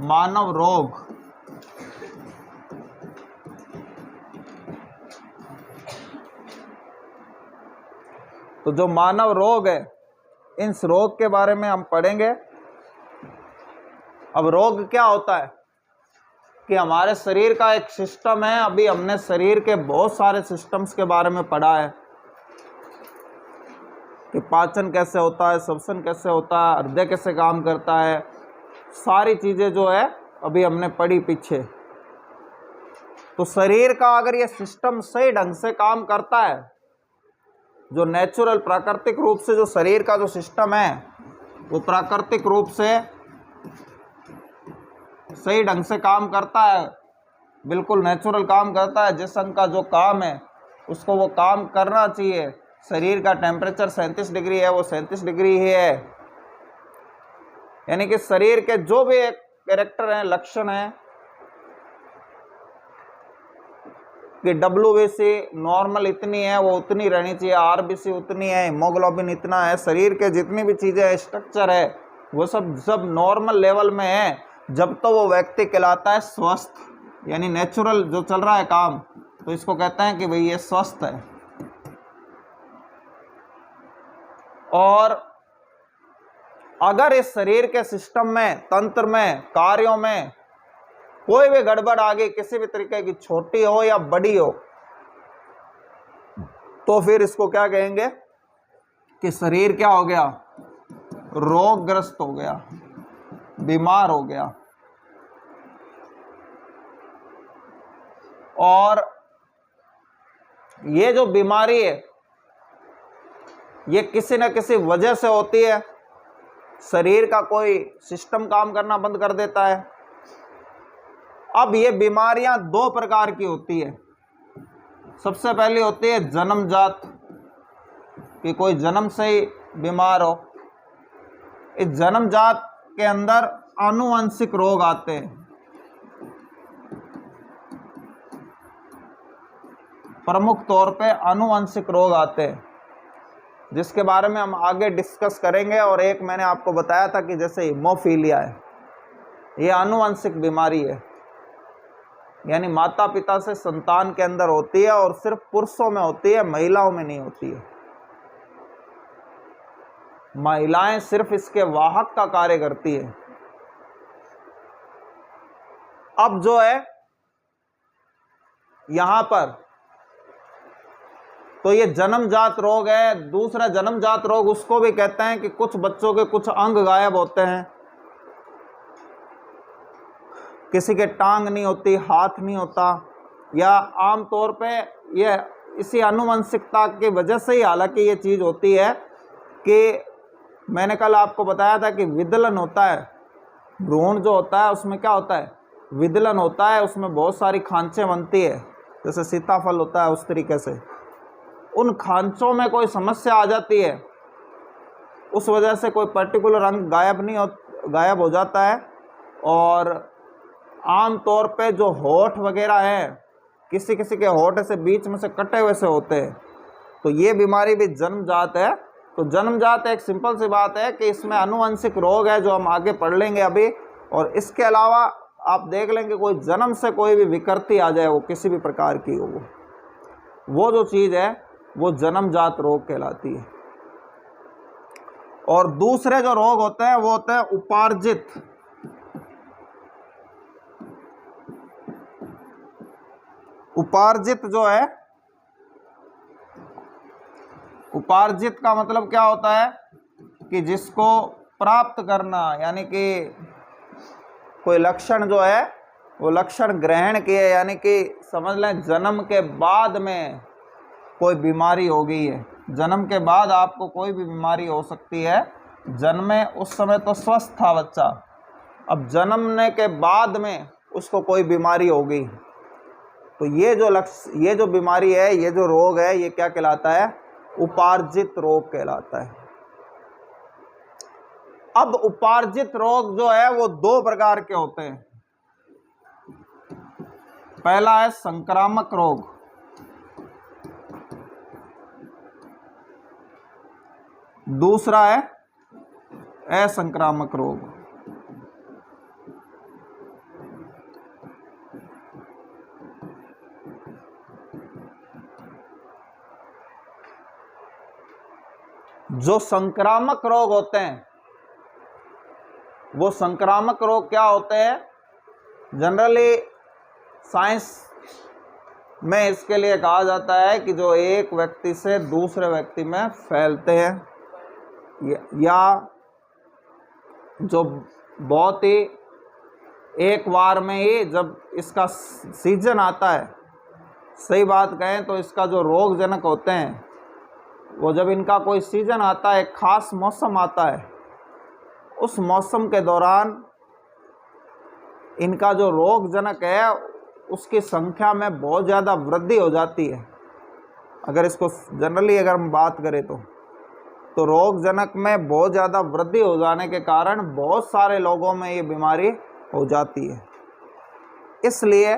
मानव रोग। तो जो मानव रोग है, इन रोग के बारे में हम पढ़ेंगे। अब रोग क्या होता है कि हमारे शरीर का एक सिस्टम है। अभी हमने शरीर के बहुत सारे सिस्टम्स के बारे में पढ़ा है कि पाचन कैसे होता है, श्वसन कैसे होता है, हृदय कैसे काम करता है, सारी चीज़ें जो है अभी हमने पढ़ी पीछे। तो शरीर का अगर ये सिस्टम सही ढंग से काम करता है, जो नेचुरल प्राकृतिक रूप से जो शरीर का जो सिस्टम है वो प्राकृतिक रूप से सही ढंग से काम करता है, बिल्कुल नेचुरल काम करता है, जिस अंग का जो काम है उसको वो काम करना चाहिए। शरीर का टेम्परेचर 37 डिग्री है, वो 37 डिग्री ही है। यानी कि शरीर के जो भी एक कैरेक्टर हैं, लक्षण हैं कि WBC नॉर्मल इतनी है, वो उतनी रहनी चाहिए, RBC उतनी है, हीमोग्लोबिन इतना है, शरीर के जितनी भी चीज़ें स्ट्रक्चर है वो सब नॉर्मल लेवल में है, जब तो वो व्यक्ति कहलाता है स्वस्थ। यानी नेचुरल जो चल रहा है काम, तो इसको कहते हैं कि भाई ये स्वस्थ है। और अगर इस शरीर के सिस्टम में, तंत्र में, कार्यों में कोई भी गड़बड़ आ गई, किसी भी तरीके की, छोटी हो या बड़ी हो, तो फिर इसको क्या कहेंगे कि शरीर क्या हो गया, रोगग्रस्त हो गया, बीमार हो गया। और ये जो बीमारी है ये किसी न किसी वजह से होती है। शरीर का कोई सिस्टम काम करना बंद कर देता है। अब ये बीमारियां दो प्रकार की होती है। सबसे पहली होती है जन्मजात, कि कोई जन्म से ही बीमार हो। इस जन्मजात के अंदर आनुवंशिक रोग आते हैं। प्रमुख तौर पे आनुवंशिक रोग आते हैं, जिसके बारे में हम आगे डिस्कस करेंगे। और एक मैंने आपको बताया था कि जैसे हीमोफीलिया है, ये आनुवंशिक बीमारी है, यानी माता पिता से संतान के अंदर होती है और सिर्फ पुरुषों में होती है, महिलाओं में नहीं होती है। महिलाएं सिर्फ इसके वाहक का कार्य करती है। अब जो है यहां पर तो ये जन्मजात रोग है। दूसरा जन्मजात रोग उसको भी कहते हैं कि कुछ बच्चों के कुछ अंग गायब होते हैं, किसी के टांग नहीं होती, हाथ नहीं होता, या आमतौर पे ये इसी आनुवंशिकता की वजह से ही हालांकि ये चीज़ होती है कि मैंने कल आपको बताया था कि विदलन होता है, भ्रूण जो होता है उसमें क्या होता है, विदलन होता है, उसमें बहुत सारी खांचें बनती है, जैसे सीताफल होता है उस तरीके से। उन खांचों में कोई समस्या आ जाती है, उस वजह से कोई पर्टिकुलर अंग गायब हो जाता है। और आम तौर पे जो होठ वगैरह है, किसी किसी के होठ से बीच में से कटे हुए से होते हैं, तो ये बीमारी भी जन्मजात है। तो जन्मजात एक सिंपल सी बात है कि इसमें आनुवंशिक रोग है, जो हम आगे पढ़ लेंगे अभी। और इसके अलावा आप देख लेंगे कोई जन्म से कोई भी विकृति आ जाए, वो किसी भी प्रकार की हो, वो जो चीज़ है वो जन्मजात रोग कहलाती है। और दूसरे जो रोग होते हैं वो होते हैं उपार्जित। उपार्जित जो है, उपार्जित का मतलब क्या होता है कि जिसको प्राप्त करना, यानी कि कोई लक्षण जो है वो लक्षण ग्रहण किए, यानी कि समझ लें जन्म के बाद में कोई बीमारी हो गई है। जन्म के बाद आपको कोई भी बीमारी हो सकती है। जन्मे उस समय तो स्वस्थ था बच्चा, अब जन्मने के बाद में उसको कोई बीमारी हो गई, तो ये जो बीमारी है, ये जो रोग है, ये क्या कहलाता है, उपार्जित रोग कहलाता है। अब उपार्जित रोग जो है वो दो प्रकार के होते हैं। पहला है संक्रामक रोग, दूसरा है असंक्रामक रोग। जो संक्रामक रोग होते हैं, वो संक्रामक रोग क्या होते हैं? जनरली साइंस में इसके लिए कहा जाता है कि जो एक व्यक्ति से दूसरे व्यक्ति में फैलते हैं, या जो बहुत ही एक बार में ही जब इसका सीजन आता है, सही बात कहें तो इसका जो रोगजनक होते हैं, वो जब इनका कोई सीजन आता है, खास मौसम आता है, उस मौसम के दौरान इनका जो रोगजनक है उसकी संख्या में बहुत ज़्यादा वृद्धि हो जाती है। अगर इसको जनरली अगर हम बात करें तो रोगजनक में बहुत ज़्यादा वृद्धि हो जाने के कारण बहुत सारे लोगों में ये बीमारी हो जाती है। इसलिए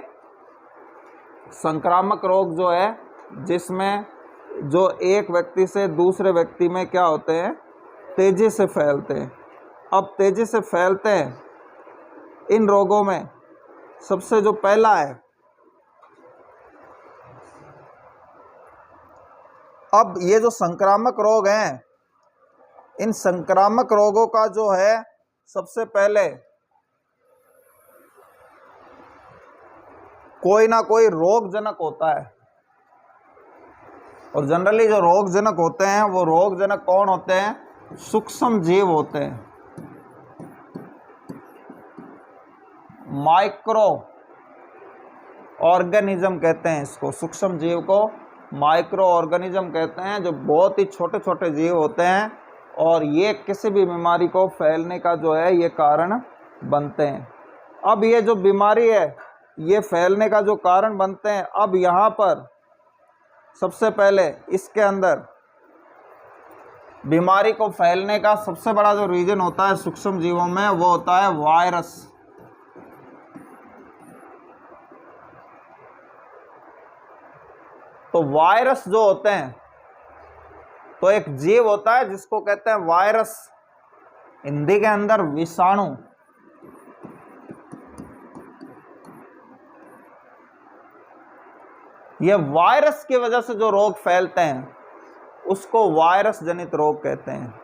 संक्रामक रोग जो है, जिसमें जो एक व्यक्ति से दूसरे व्यक्ति में क्या होते हैं, तेज़ी से फैलते हैं। अब तेज़ी से फैलते हैं, इन रोगों में सबसे जो पहला है, अब ये जो संक्रामक रोग हैं, इन संक्रामक रोगों का जो है सबसे पहले कोई ना कोई रोगजनक होता है। और जनरली जो रोगजनक होते हैं वो रोगजनक कौन होते हैं? सूक्ष्म जीव होते हैं, माइक्रो ऑर्गेनिज्म कहते हैं इसको। सूक्ष्म जीव को माइक्रो ऑर्गेनिज्म कहते हैं, जो बहुत ही छोटे छोटे जीव होते हैं, और ये किसी भी बीमारी को फैलने का जो है ये कारण बनते हैं। अब ये जो बीमारी है ये फैलने का जो कारण बनते हैं, अब यहाँ पर सबसे पहले इसके अंदर बीमारी को फैलने का सबसे बड़ा जो रीजन होता है सूक्ष्म जीवों में, वो होता है वायरस। तो वायरस जो होते हैं, तो एक जीव होता है जिसको कहते हैं वायरस, हिंदी के अंदर विषाणु। ये वायरस की वजह से जो रोग फैलते हैं उसको वायरस जनित रोग कहते हैं।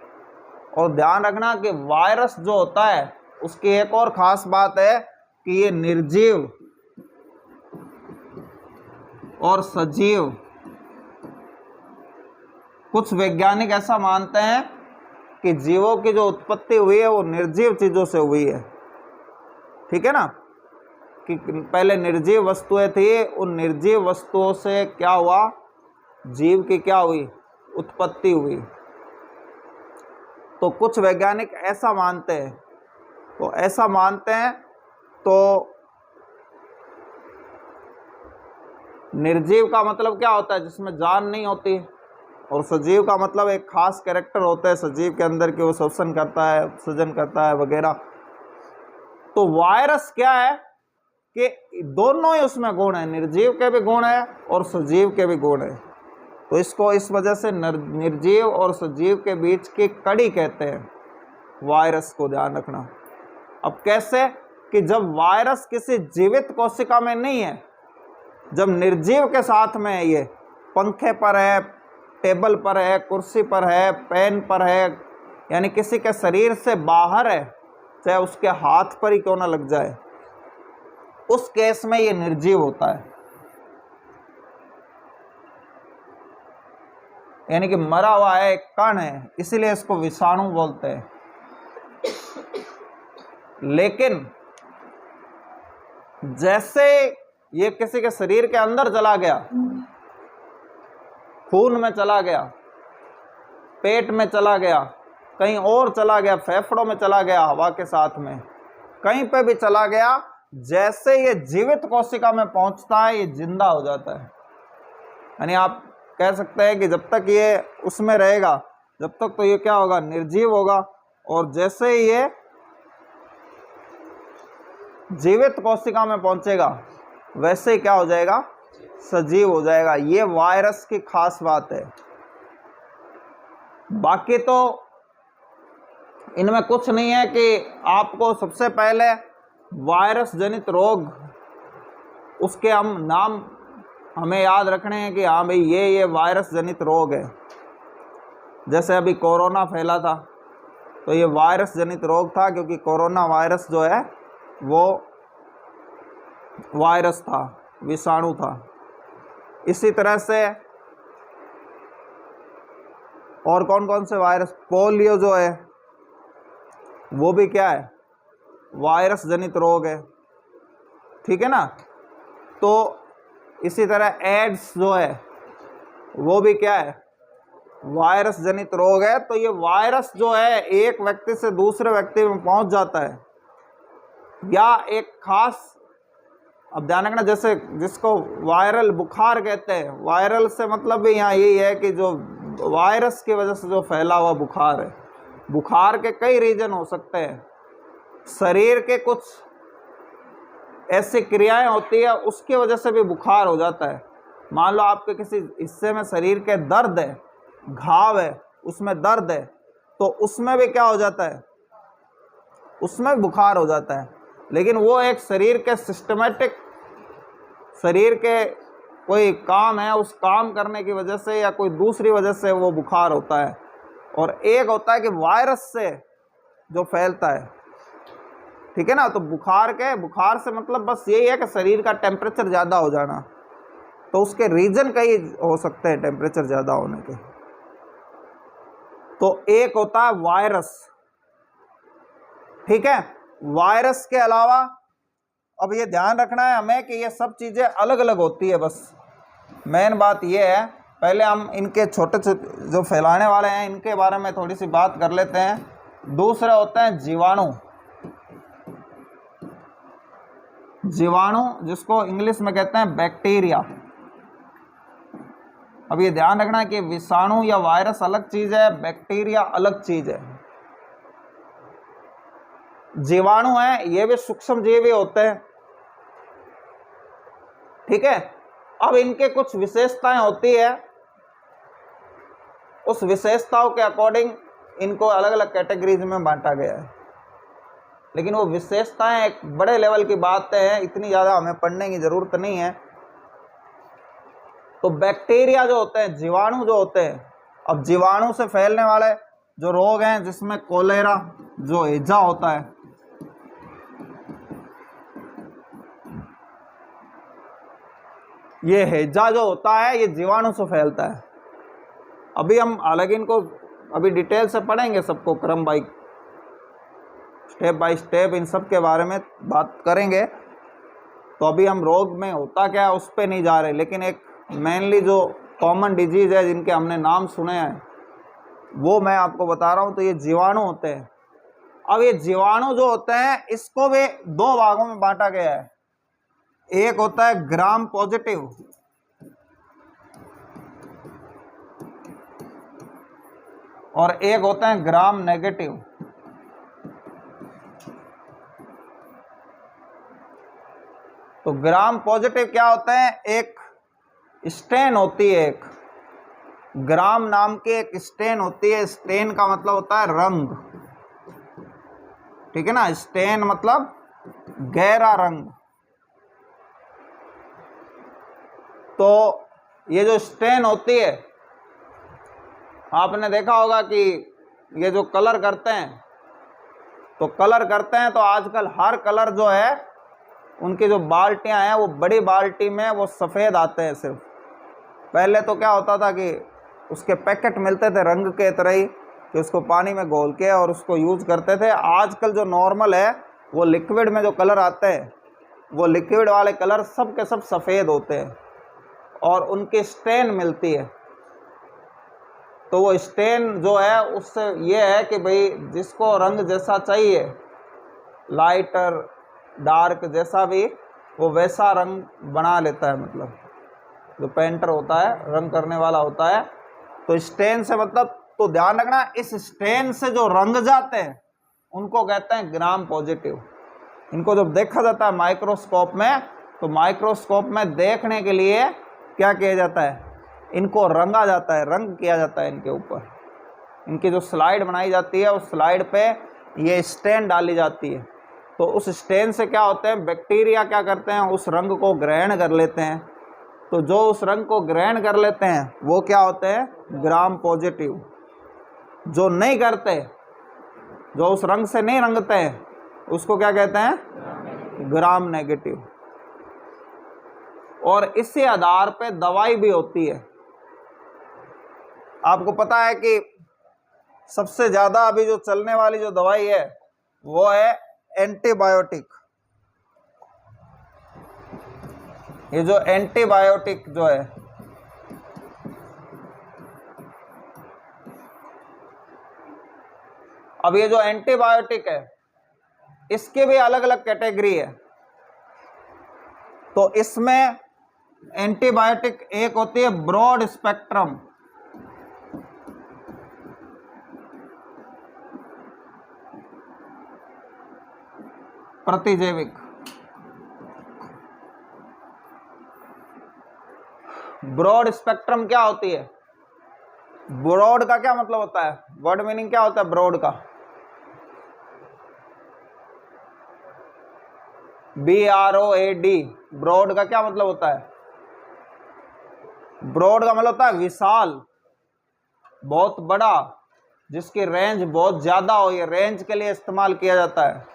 और ध्यान रखना कि वायरस जो होता है उसकी एक और ख़ास बात है कि ये निर्जीव और सजीव, कुछ वैज्ञानिक ऐसा मानते हैं कि जीवों की जो उत्पत्ति हुई है वो निर्जीव चीज़ों से हुई है। ठीक है ना, कि पहले निर्जीव वस्तुएं थी, उन निर्जीव वस्तुओं से क्या हुआ, जीव की क्या हुई, उत्पत्ति हुई। तो कुछ वैज्ञानिक ऐसा मानते हैं। तो ऐसा मानते हैं तो निर्जीव का मतलब क्या होता है? जिसमें जान नहीं होती। और सजीव का मतलब एक खास कैरेक्टर होता है सजीव के अंदर कि वो श्वसन करता है, सृजन करता है वगैरह। तो वायरस क्या है कि दोनों ही उसमें गुण है, निर्जीव के भी गुण है और सजीव के भी गुण है। तो इसको इस वजह से निर्जीव और सजीव के बीच की कड़ी कहते हैं वायरस को, ध्यान रखना। अब कैसे कि जब वायरस किसी जीवित कोशिका में नहीं है, जब निर्जीव के साथ में है, ये पंखे पर है, टेबल पर है, कुर्सी पर है, पेन पर है, यानी किसी के शरीर से बाहर है, चाहे उसके हाथ पर ही क्यों ना लग जाए, उस केस में ये निर्जीव होता है, यानी कि मरा हुआ है, एक कण है, इसीलिए इसको विषाणु बोलते हैं। लेकिन जैसे ये किसी के शरीर के अंदर चला गया, खून में चला गया, पेट में चला गया, कहीं और चला गया, फेफड़ों में चला गया, हवा के साथ में कहीं पे भी चला गया, जैसे ये जीवित कोशिका में पहुंचता है ये जिंदा हो जाता है। यानी आप कह सकते हैं कि जब तक ये उसमें रहेगा, जब तक तो ये क्या होगा, निर्जीव होगा, और जैसे ही ये जीवित कोशिका में पहुंचेगा वैसे ही क्या हो जाएगा, सजीव हो जाएगा। ये वायरस की खास बात है। बाकी तो इनमें कुछ नहीं है कि आपको सबसे पहले वायरस जनित रोग, उसके हम नाम हमें याद रखने हैं कि हाँ भाई ये वायरस जनित रोग है। जैसे अभी कोरोना फैला था तो ये वायरस जनित रोग था, क्योंकि कोरोना वायरस जो है वो वायरस था, विषाणु था। इसी तरह से और कौन कौन से वायरस, पोलियो जो है वो भी क्या है, वायरस जनित रोग है, ठीक है ना। तो इसी तरह एड्स जो है वो भी क्या है, वायरस जनित रोग है। तो ये वायरस जो है एक व्यक्ति से दूसरे व्यक्ति में पहुंच जाता है, या एक खास, अब ध्यान रखना, जैसे जिसको वायरल बुखार कहते हैं, वायरल से मतलब भी यहाँ यही है कि जो वायरस की वजह से जो फैला हुआ बुखार है। बुखार के कई रीजन हो सकते हैं, शरीर के कुछ ऐसी क्रियाएं होती है उसकी वजह से भी बुखार हो जाता है। मान लो आपके किसी हिस्से में शरीर के दर्द है, घाव है, उसमें दर्द है, तो उसमें भी क्या हो जाता है, उसमें भी बुखार हो जाता है। लेकिन वो एक शरीर के सिस्टमेटिक, शरीर के कोई काम है, उस काम करने की वजह से या कोई दूसरी वजह से वो बुखार होता है। और एक होता है कि वायरस से जो फैलता है, ठीक है ना। तो बुखार से मतलब बस यही है कि शरीर का टेम्परेचर ज़्यादा हो जाना, तो उसके रीजन कई हो सकते हैं टेम्परेचर ज़्यादा होने के। तो एक होता है वायरस, ठीक है। वायरस के अलावा अब ये ध्यान रखना है हमें कि ये सब चीज़ें अलग अलग होती है। बस मेन बात ये है, पहले हम इनके छोटे छोटे जो फैलाने वाले हैं इनके बारे में थोड़ी सी बात कर लेते हैं। दूसरे होते हैं जीवाणु। जीवाणु जिसको इंग्लिश में कहते हैं बैक्टीरिया। अब ये ध्यान रखना है कि विषाणु या वायरस अलग चीज़ है, बैक्टीरिया अलग चीज़ है। जीवाणु है, ये भी सूक्ष्म जीवी होते हैं, ठीक है। अब इनके कुछ विशेषताएं होती है, उस विशेषताओं के अकॉर्डिंग इनको अलग अलग कैटेगरीज में बांटा गया है। लेकिन वो विशेषताएं एक बड़े लेवल की बात है, इतनी ज़्यादा हमें पढ़ने की ज़रूरत नहीं है। तो बैक्टीरिया जो होते हैं, जीवाणु जो होते हैं, अब जीवाणु से फैलने वाले जो रोग हैं, जिसमें कोलेरा जो हैजा होता है, ये हैजा जो होता है ये जीवाणु से फैलता है। अभी हम हालांकि इनको अभी डिटेल से पढ़ेंगे, सबको क्रम by step by step in सब के बारे में बात करेंगे। तो अभी हम रोग में होता क्या है उस पर नहीं जा रहे, लेकिन एक मेनली जो कॉमन डिजीज़ है जिनके हमने नाम सुने हैं वो मैं आपको बता रहा हूँ। तो ये जीवाणु होते हैं। अब ये जीवाणु जो होते हैं इसको भी दो भागों में बांटा गया है। एक होता है ग्राम पॉजिटिव और एक होता है ग्राम नेगेटिव। तो ग्राम पॉजिटिव क्या होते हैं, एक स्टेन होती है, एक ग्राम नाम की एक स्टेन होती है। स्टेन का मतलब होता है रंग, ठीक है ना। स्टेन मतलब गहरा रंग। तो ये जो स्टेन होती है, आपने देखा होगा कि ये जो कलर करते हैं, तो कलर करते हैं तो आजकल हर कलर जो है उनकी जो बाल्टियां हैं वो बड़ी बाल्टी में वो सफ़ेद आते हैं सिर्फ। पहले तो क्या होता था कि उसके पैकेट मिलते थे रंग के तरह ही, कि उसको पानी में घोल के और उसको यूज करते थे। आजकल जो नॉर्मल है वो लिक्विड में जो कलर आते हैं, वो लिक्विड वाले कलर सब के सब सफ़ेद होते हैं और उनकी स्टेन मिलती है। तो वो स्टेन जो है उससे ये है कि भाई जिसको रंग जैसा चाहिए, लाइटर डार्क जैसा भी, वो वैसा रंग बना लेता है। मतलब जो पेंटर होता है, रंग करने वाला होता है। तो स्टेन से मतलब, तो ध्यान रखना, इस स्टेन से जो रंग जाते हैं उनको कहते हैं ग्राम पॉजिटिव। इनको जब देखा जाता है माइक्रोस्कोप में, तो माइक्रोस्कोप में देखने के लिए क्या किया जाता है, इनको रंगा जाता है, रंग किया जाता है इनके ऊपर। इनकी जो स्लाइड बनाई जाती है उस स्लाइड पे ये स्टेन डाली जाती है। तो उस स्टेन से क्या होते हैं, बैक्टीरिया क्या करते हैं, उस रंग को ग्रहण कर लेते हैं। तो जो उस रंग को ग्रहण कर लेते हैं वो क्या होते हैं, ग्राम पॉजिटिव। जो नहीं करते, जो उस रंग से नहीं रंगते हैं, उसको क्या कहते हैं? Gram negative. और इसी आधार पे दवाई भी होती है। आपको पता है कि सबसे ज्यादा अभी जो चलने वाली जो दवाई है वो है एंटीबायोटिक। ये जो एंटीबायोटिक जो है, अब ये जो एंटीबायोटिक है इसके भी अलग अलग कैटेगरी है। तो इसमें एंटीबायोटिक एक होती है ब्रॉड स्पेक्ट्रम, प्रतिजैविक। ब्रॉड स्पेक्ट्रम क्या होती है? ब्रॉड का क्या मतलब होता है? वर्ड मीनिंग क्या होता है ब्रॉड का? BROAD, ब्रॉड का क्या मतलब होता है? ब्रॉड का मतलब होता है विशाल, बहुत बड़ा, जिसकी रेंज बहुत ज्यादा हो। ये रेंज के लिए इस्तेमाल किया जाता है।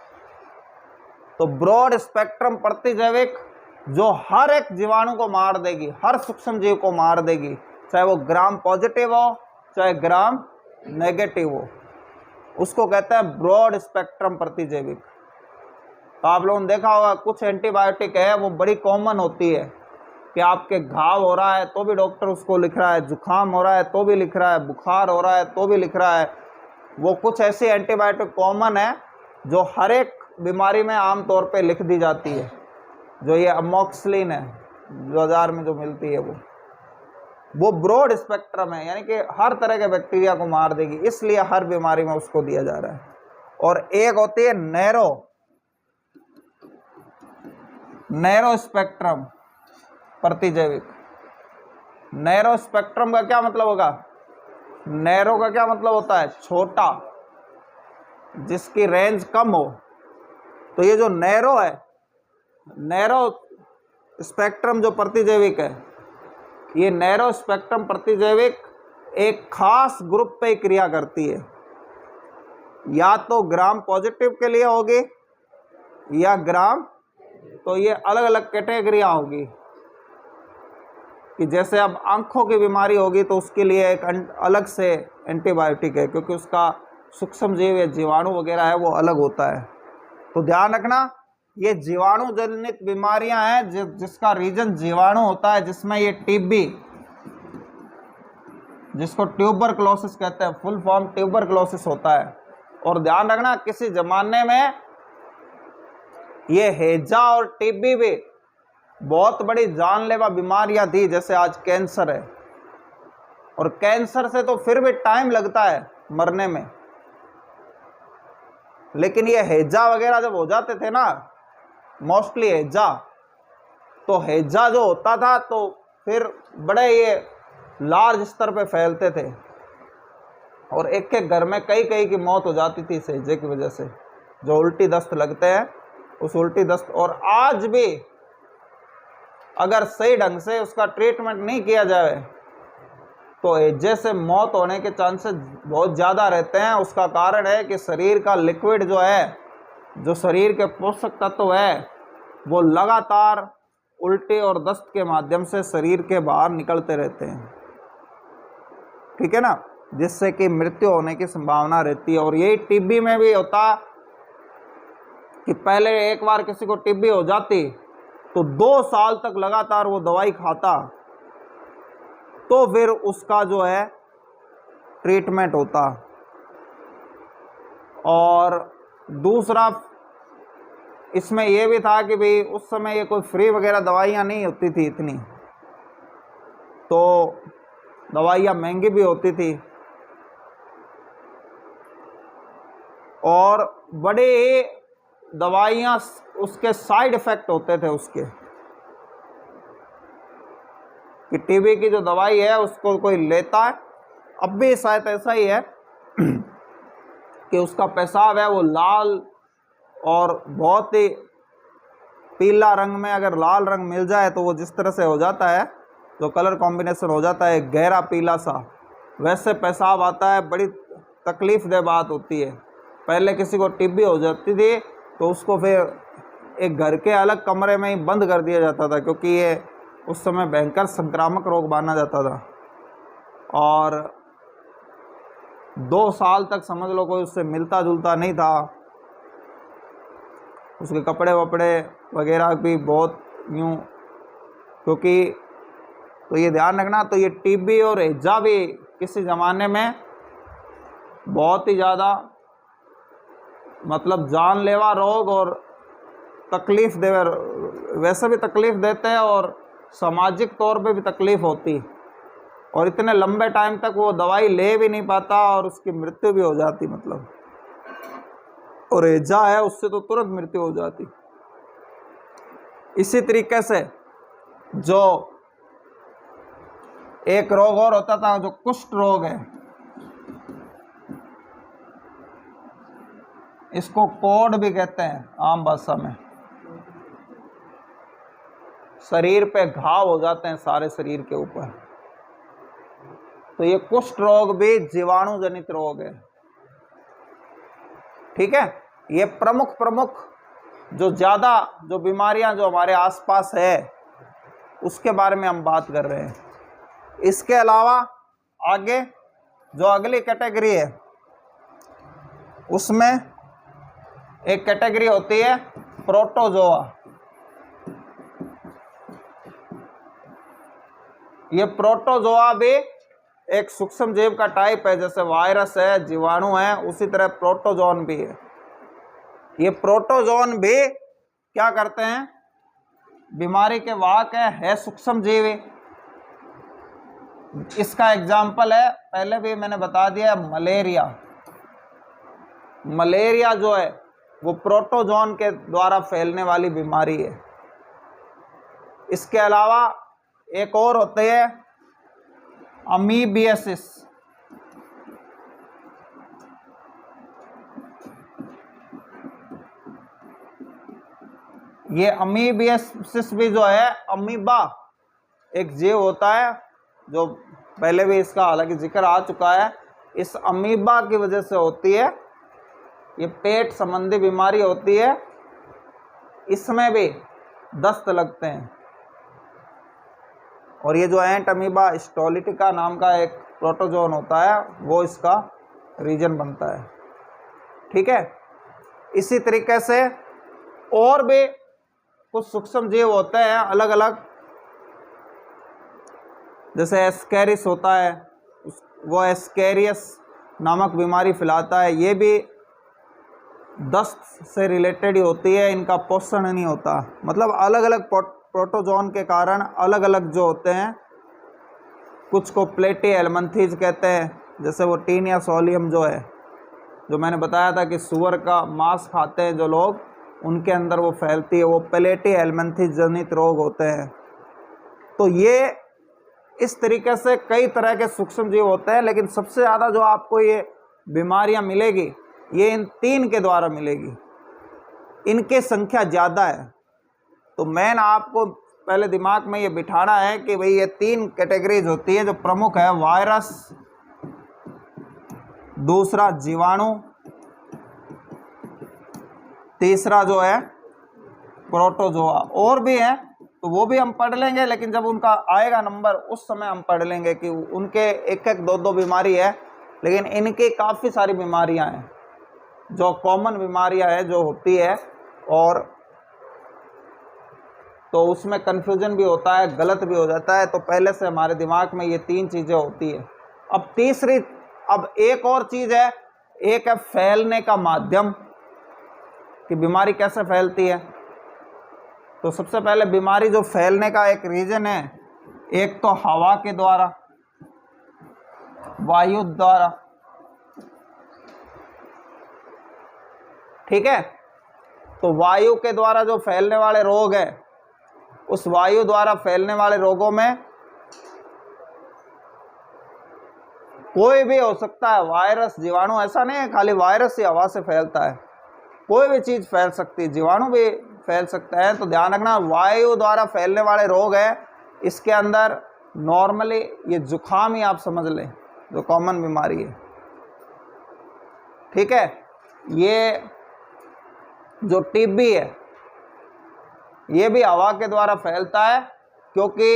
तो ब्रॉड स्पेक्ट्रम प्रतिजैविक जो हर एक जीवाणु को मार देगी, हर सूक्ष्म जीव को मार देगी, चाहे वो ग्राम पॉजिटिव हो चाहे ग्राम नेगेटिव हो, उसको कहते हैं ब्रॉड स्पेक्ट्रम प्रतिजैविक। तो आप लोगों ने देखा होगा कुछ एंटीबायोटिक है वो बड़ी कॉमन होती है कि आपके घाव हो रहा है तो भी डॉक्टर उसको लिख रहा है, जुकाम हो रहा है तो भी लिख रहा है, बुखार हो रहा है तो भी लिख रहा है। वो कुछ ऐसी एंटीबायोटिक कॉमन है जो हर एक बीमारी में आमतौर पे लिख दी जाती है। जो ये अमोक्सिलिन है बाजार में जो मिलती है वो ब्रॉड स्पेक्ट्रम है, यानी कि हर तरह के बैक्टीरिया को मार देगी, इसलिए हर बीमारी में उसको दिया जा रहा है। और एक होती है नैरो स्पेक्ट्रम प्रतिजैविक। नैरो स्पेक्ट्रम का क्या मतलब होगा? नैरो का क्या मतलब होता है? छोटा, जिसकी रेंज कम हो। तो ये जो नैरो है, नैरो स्पेक्ट्रम जो प्रतिजैविक है, ये नैरो स्पेक्ट्रम प्रतिजैविक एक खास ग्रुप पे क्रिया करती है। या तो ग्राम पॉजिटिव के लिए होगी या ग्राम, तो ये अलग अलग कैटेगरियाँ होगी कि जैसे अब आंखों की बीमारी होगी तो उसके लिए एक अलग से एंटीबायोटिक है, क्योंकि उसका सूक्ष्म जीव या जीवाणु वगैरह है वो अलग होता है। तो ध्यान रखना, ये जीवाणु जनित बीमारियां हैं जिसका रीजन जीवाणु होता है, जिसमें ये टीबी, जिसको ट्यूबरक्लोसिस कहते हैं, फुल फॉर्म ट्यूबरक्लोसिस होता है। और ध्यान रखना, किसी जमाने में ये हैजा और टीबी भी बहुत बड़ी जानलेवा बीमारियां थी, जैसे आज कैंसर है। और कैंसर से तो फिर भी टाइम लगता है मरने में, लेकिन ये हैजा वगैरह जब हो जाते थे ना, मोस्टली हैजा, तो हैजा जो होता था तो फिर बड़े ये लार्ज स्तर पे फैलते थे और एक एक घर में कई कई की मौत हो जाती थी इस हैजे की वजह से, जो उल्टी दस्त लगते हैं उस उल्टी दस्त। और आज भी अगर सही ढंग से उसका ट्रीटमेंट नहीं किया जाए तो हैजे से मौत होने के चांसेस बहुत ज़्यादा रहते हैं। उसका कारण है कि शरीर का लिक्विड जो है, जो शरीर के पोषक तत्व है, वो लगातार उल्टी और दस्त के माध्यम से शरीर के बाहर निकलते रहते हैं, ठीक है ना, जिससे कि मृत्यु होने की संभावना रहती है। और यही टीबी में भी होता कि पहले एक बार किसी को टीबी हो जाती तो 2 साल तक लगातार वो दवाई खाता तो फिर उसका जो है ट्रीटमेंट होता। और दूसरा इसमें यह भी था कि भाई उस समय ये कोई फ्री वगैरह दवाइयाँ नहीं होती थी इतनी, तो दवाइयाँ महंगी भी होती थी और बड़े ही दवाइयाँ उसके साइड इफ़ेक्ट होते थे उसके, कि टीबी की जो दवाई है उसको कोई लेता है, अब भी शायद ऐसा ही है कि उसका पेशाब है वो लाल और बहुत ही पीला रंग में, अगर लाल रंग मिल जाए तो वो जिस तरह से हो जाता है, जो कलर कॉम्बिनेशन हो जाता है गहरा पीला सा, वैसे पेशाब आता है, बड़ी तकलीफ दह बात होती है। पहले किसी को टीबी हो जाती थी तो उसको फिर एक घर के अलग कमरे में ही बंद कर दिया जाता था, क्योंकि ये उस समय भयंकर संक्रामक रोग माना जाता था। और 2 साल तक समझ लो कोई उससे मिलता जुलता नहीं था। उसके कपड़े वपड़े वगैरह भी बहुत यूँ, क्योंकि तो ये ध्यान रखना, तो ये टीबी और हैजा भी किसी ज़माने में बहुत ही ज़्यादा मतलब जानलेवा रोग और तकलीफ़ दे, वैसे भी तकलीफ़ देते हैं और सामाजिक तौर पे भी तकलीफ़ होती, और इतने लंबे टाइम तक वो दवाई ले भी नहीं पाता और उसकी मृत्यु भी हो जाती मतलब। और हैजा है उससे तो तुरंत मृत्यु हो जाती। इसी तरीके से जो एक रोग और होता था जो कुष्ठ रोग है, इसको कोढ़ भी कहते हैं आम भाषा में। शरीर पे घाव हो जाते हैं सारे शरीर के ऊपर। तो ये कुष्ठ रोग भी जीवाणु जनित रोग है। ठीक है, ये प्रमुख जो ज़्यादा जो बीमारियां जो हमारे आसपास है उसके बारे में हम बात कर रहे हैं। इसके अलावा आगे जो अगली कैटेगरी है उसमें एक कैटेगरी होती है प्रोटोजोआ। ये प्रोटोजोआ भी एक सूक्ष्म जीव का टाइप है, जैसे वायरस है, जीवाणु है, उसी तरह प्रोटोजोन भी है। ये प्रोटोजोन भी क्या करते हैं, बीमारी के वाहक है सूक्ष्म जीव। इसका एग्जाम्पल है, पहले भी मैंने बता दिया, मलेरिया। मलेरिया जो है वो प्रोटोजोन के द्वारा फैलने वाली बीमारी है। इसके अलावा एक और होती है अमीबियासिस। ये अमीबियासिस भी जो है, अमीबा एक जीव होता है जो पहले भी इसका हालांकि जिक्र आ चुका है। इस अमीबा की वजह से होती है, ये पेट संबंधी बीमारी होती है। इसमें भी दस्त लगते हैं। और ये जो एंट अमीबा स्टोलिटिका नाम का एक प्रोटोजोन होता है वो इसका रीजन बनता है। ठीक है, इसी तरीके से और भी कुछ सूक्ष्म जीव होते हैं अलग अलग, जैसे एस्केरिस होता है, वो एस्केरियस नामक बीमारी फैलाता है। ये भी दस्त से रिलेटेड ही होती है, इनका पोषण नहीं होता। मतलब अलग अलग प्रोटोजोन के कारण अलग अलग जो होते हैं, कुछ को प्लेटी हेलमिंथेस कहते हैं, जैसे वो टीनिया सोलियम जो है, जो मैंने बताया था कि सूअर का मांस खाते हैं जो लोग, उनके अंदर वो फैलती है, वो प्लेटी हेलमिंथेस जनित रोग होते हैं। तो ये इस तरीके से कई तरह के सूक्ष्म जीव होते हैं, लेकिन सबसे ज़्यादा जो आपको ये बीमारियां मिलेगी ये इन 3 के द्वारा मिलेगी। इनकी संख्या ज़्यादा है। तो मेन आपको पहले दिमाग में ये बिठाना है कि भाई ये 3 कैटेगरीज होती है जो प्रमुख है, वायरस, दूसरा जीवाणु, तीसरा जो है प्रोटोजोआ। और भी हैं तो वो भी हम पढ़ लेंगे, लेकिन जब उनका आएगा नंबर उस समय हम पढ़ लेंगे कि उनके एक एक दो बीमारी है, लेकिन इनकी काफ़ी सारी बीमारियां हैं जो कॉमन बीमारियां हैं जो होती है, और तो उसमें कन्फ्यूजन भी होता है, गलत भी हो जाता है। तो पहले से हमारे दिमाग में ये 3 चीज़ें होती है। अब एक और चीज़ है, एक है फैलने का माध्यम, कि बीमारी कैसे फैलती है। तो सबसे पहले बीमारी जो फैलने का एक रीजन है, एक तो हवा के द्वारा, वायु द्वारा। ठीक है, तो वायु के द्वारा जो फैलने वाले रोग है, उस वायु द्वारा फैलने वाले रोगों में कोई भी हो सकता है, वायरस, जीवाणु। ऐसा नहीं है खाली वायरस ही हवा से फैलता है, कोई भी चीज़ फैल सकती है, जीवाणु भी फैल सकता है। तो ध्यान रखना, वायु द्वारा फैलने वाले रोग है, इसके अंदर नॉर्मली ये जुखाम ही आप समझ लें जो कॉमन बीमारी है। ठीक है। ये जो टीबी है ये भी हवा के द्वारा फैलता है, क्योंकि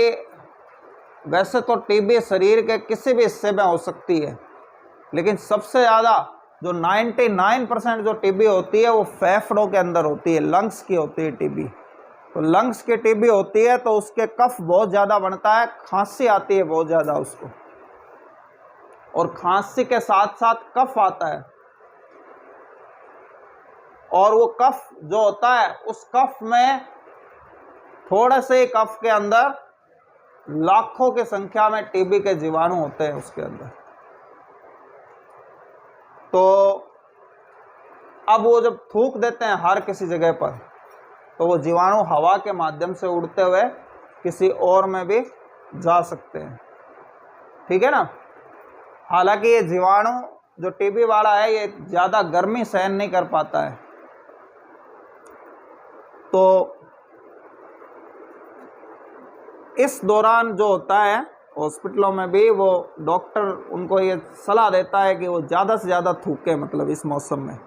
वैसे तो टीबी शरीर के किसी भी हिस्से में हो सकती है, लेकिन सबसे ज़्यादा जो 99% जो टीबी होती है वो फेफड़ों के अंदर होती है, लंग्स की होती है टीबी। तो लंग्स की टीबी होती है तो उसके कफ बहुत ज़्यादा बनता है, खांसी आती है बहुत ज़्यादा उसको, और खांसी के साथ साथ कफ आता है, और वो कफ जो होता है उस कफ में थोड़े से कफ के अंदर लाखों की संख्या में टीबी के जीवाणु होते हैं उसके अंदर। तो अब वो जब थूक देते हैं हर किसी जगह पर, तो वो जीवाणु हवा के माध्यम से उड़ते हुए किसी और में भी जा सकते हैं, ठीक है ना। हालांकि ये जीवाणु जो टीबी वाला है ये ज़्यादा गर्मी सहन नहीं कर पाता है, तो इस दौरान जो होता है हॉस्पिटलों में भी वो डॉक्टर उनको ये सलाह देता है कि वो ज़्यादा से ज़्यादा थूके, मतलब इस मौसम में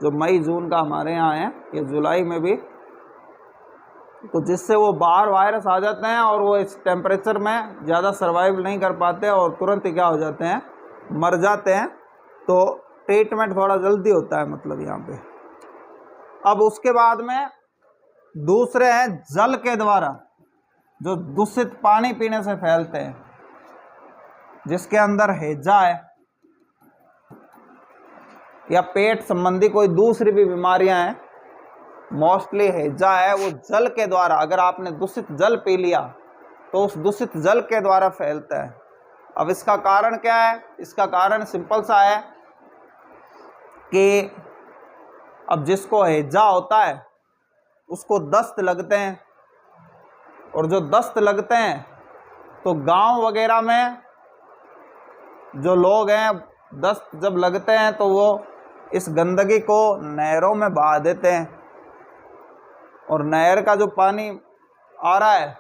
जो मई जून का हमारे यहाँ है, ये जुलाई में भी, तो जिससे वो बाहर वायरस आ जाते हैं और वो इस टेम्परेचर में ज़्यादा सर्वाइव नहीं कर पाते और तुरंत ही क्या हो जाते हैं, मर जाते हैं। तो ट्रीटमेंट थोड़ा जल्दी होता है मतलब यहाँ पे। अब उसके बाद में दूसरे हैं जल के द्वारा, जो दूषित पानी पीने से फैलते हैं, जिसके अंदर हैजा है या पेट संबंधी कोई दूसरी भी बीमारियां हैं, मोस्टली हैजा है, वो जल के द्वारा, अगर आपने दूषित जल पी लिया तो उस दूषित जल के द्वारा फैलता है। अब इसका कारण क्या है? इसका कारण सिंपल सा है कि अब जिसको हैजा होता है उसको दस्त लगते हैं, और जो दस्त लगते हैं तो गांव वगैरह में जो लोग हैं, दस्त जब लगते हैं तो वो इस गंदगी को नहरों में बहा देते हैं, और नहर का जो पानी आ रहा है,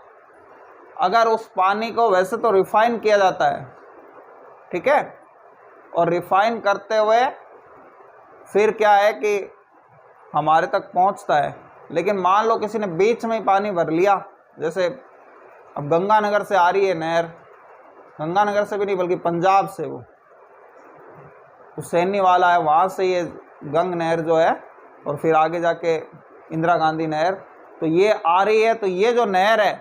अगर उस पानी को वैसे तो रिफाइन किया जाता है, ठीक है, और रिफाइन करते हुए फिर क्या है कि हमारे तक पहुंचता है। लेकिन मान लो किसी ने बीच में ही पानी भर लिया, जैसे अब गंगानगर से आ रही है नहर, गंगानगर से भी नहीं बल्कि पंजाब से, वो हुसैनी वाला है, वहाँ से ये गंग नहर जो है, और फिर आगे जाके इंदिरा गांधी नहर, तो ये आ रही है। तो ये जो नहर है,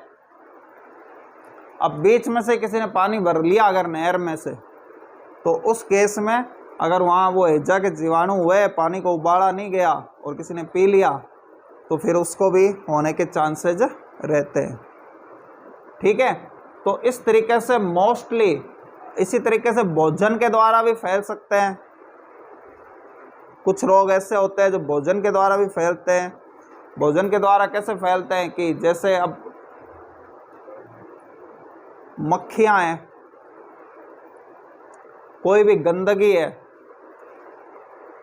अब बीच में से किसी ने पानी भर लिया अगर नहर में से, तो उस केस में अगर वहाँ वो हैजा के जीवाणु हुए, पानी को उबाला नहीं गया और किसी ने पी लिया, तो फिर उसको भी होने के चांसेज रहते हैं, ठीक है। तो इस तरीके से मोस्टली, इसी तरीके से भोजन के द्वारा भी फैल सकते हैं। कुछ रोग ऐसे होते हैं जो भोजन के द्वारा भी फैलते हैं। भोजन के द्वारा कैसे फैलते हैं कि जैसे अब मक्खियाँ हैं, कोई भी गंदगी है,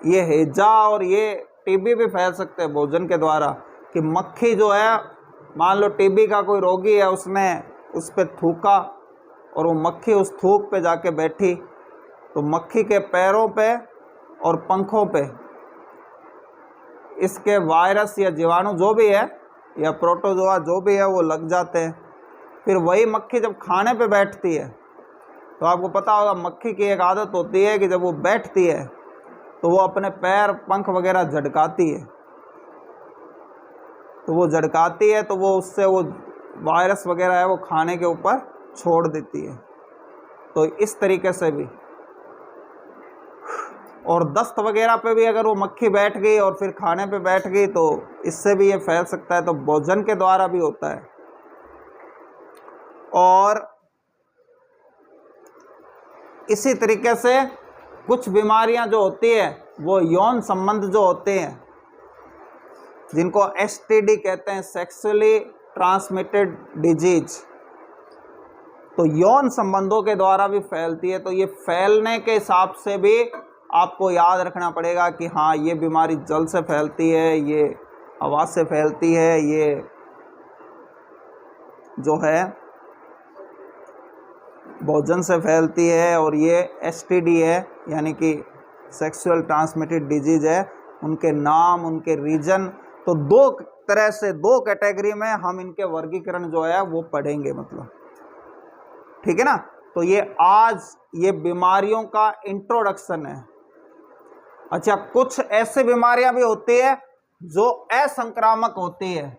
ये हैजा और ये टीबी भी फैल सकते हैं भोजन के द्वारा। कि मक्खी जो है, मान लो टीबी का कोई रोगी है, उसने उस पर थूका और वो मक्खी उस थूक पे जाके बैठी, तो मक्खी के पैरों पे और पंखों पे इसके वायरस या जीवाणु जो भी है या प्रोटोजोआ जो भी है वो लग जाते हैं। फिर वही मक्खी जब खाने पे बैठती है, तो आपको पता होगा मक्खी की एक आदत होती है कि जब वो बैठती है तो वो अपने पैर पंख वगैरह झटकाती है, तो वो झटकाती है तो वो उससे वो वायरस वगैरह है वो खाने के ऊपर छोड़ देती है। तो इस तरीके से भी, और दस्त वगैरह पे भी अगर वो मक्खी बैठ गई और फिर खाने पे बैठ गई तो इससे भी ये फैल सकता है। तो भोजन के द्वारा भी होता है। और इसी तरीके से कुछ बीमारियां जो होती है वो यौन संबंध जो होते हैं, जिनको एसटीडी कहते हैं, सेक्सुअली ट्रांसमिटेड डिजीज, तो यौन संबंधों के द्वारा भी फैलती है। तो ये फैलने के हिसाब से भी आपको याद रखना पड़ेगा कि हाँ, ये बीमारी जल से फैलती है, ये हवा से फैलती है, ये जो है भोजन से फैलती है, और ये एसटीडी है, यानी कि सेक्सुअल ट्रांसमिटेड डिजीज है, उनके नाम, उनके रीजन। तो दो तरह से, दो कैटेगरी में हम इनके वर्गीकरण जो है वो पढ़ेंगे, मतलब ठीक है ना। तो ये आज ये बीमारियों का इंट्रोडक्शन है। अच्छा, कुछ ऐसी बीमारियां भी होती है जो असंक्रामक होती है।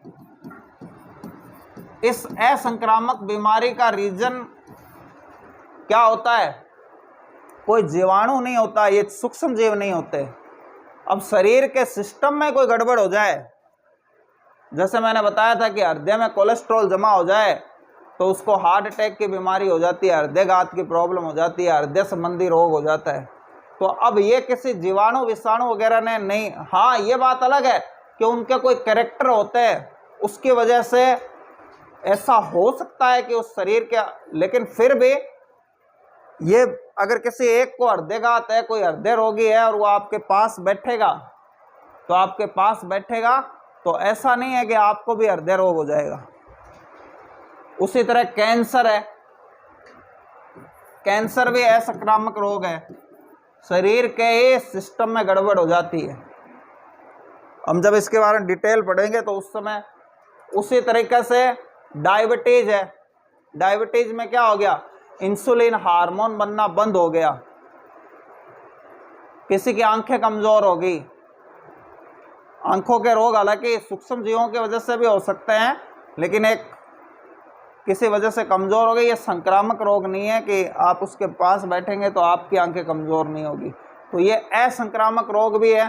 इस असंक्रामक बीमारी का रीजन क्या होता है? कोई जीवाणु नहीं होता, ये सूक्ष्म जीव नहीं होते। अब शरीर के सिस्टम में कोई गड़बड़ हो जाए, जैसे मैंने बताया था कि हृदय में कोलेस्ट्रॉल जमा हो जाए तो उसको हार्ट अटैक की बीमारी हो जाती है, हृदयघात की प्रॉब्लम हो जाती है, हृदय संबंधी रोग हो जाता है। तो अब ये किसी जीवाणु विषाणु वगैरह ने नहीं, हाँ ये बात अलग है कि उनके कोई कैरेक्टर होते हैं, उसकी वजह से ऐसा हो सकता है कि उस शरीर के, लेकिन फिर भी ये अगर किसी एक को हृदयघात है, कोई हृदय रोगी है और वो आपके पास बैठेगा, तो आपके पास बैठेगा तो ऐसा नहीं है कि आपको भी हृदय रोग हो जाएगा। उसी तरह कैंसर है, कैंसर भी असंक्रामक रोग है, शरीर के सिस्टम में गड़बड़ हो जाती है। हम जब इसके बारे में डिटेल पढ़ेंगे तो उस समय, उसी तरीके से डायबिटीज है, डायबिटीज में क्या हो गया? इंसुलिन हार्मोन बनना बंद हो गया, किसी की आंखें कमजोर हो गई। आंखों के रोग हालांकि सूक्ष्म जीवों की वजह से भी हो सकते हैं, लेकिन एक किसी वजह से कमजोर हो गई, ये संक्रामक रोग नहीं है कि आप उसके पास बैठेंगे तो आपकी आंखें कमजोर नहीं होगी। तो ये असंक्रामक रोग भी है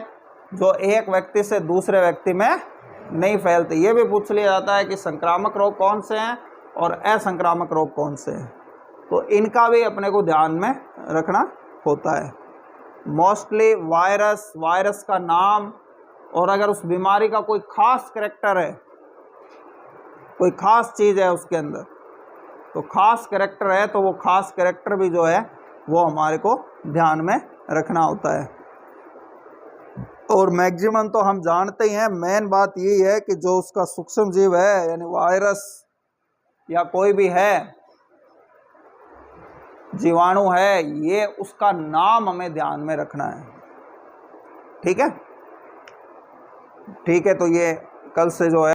जो एक व्यक्ति से दूसरे व्यक्ति में नहीं फैलते। ये भी पूछ लिया जाता है कि संक्रामक रोग कौन से हैं और असंक्रामक रोग कौन से हैं, तो इनका भी अपने को ध्यान में रखना होता है। मोस्टली वायरस, वायरस का नाम, और अगर उस बीमारी का कोई खास करैक्टर है, कोई खास चीज़ है उसके अंदर, तो खास करैक्टर है तो वो खास करैक्टर भी जो है वो हमारे को ध्यान में रखना होता है। और मैक्सिमम तो हम जानते ही हैं, मेन बात यही है कि जो उसका सूक्ष्म जीव है, यानी वायरस या कोई भी है, जीवाणु है, ये उसका नाम हमें ध्यान में रखना है। ठीक है, ठीक है। तो ये कल से जो है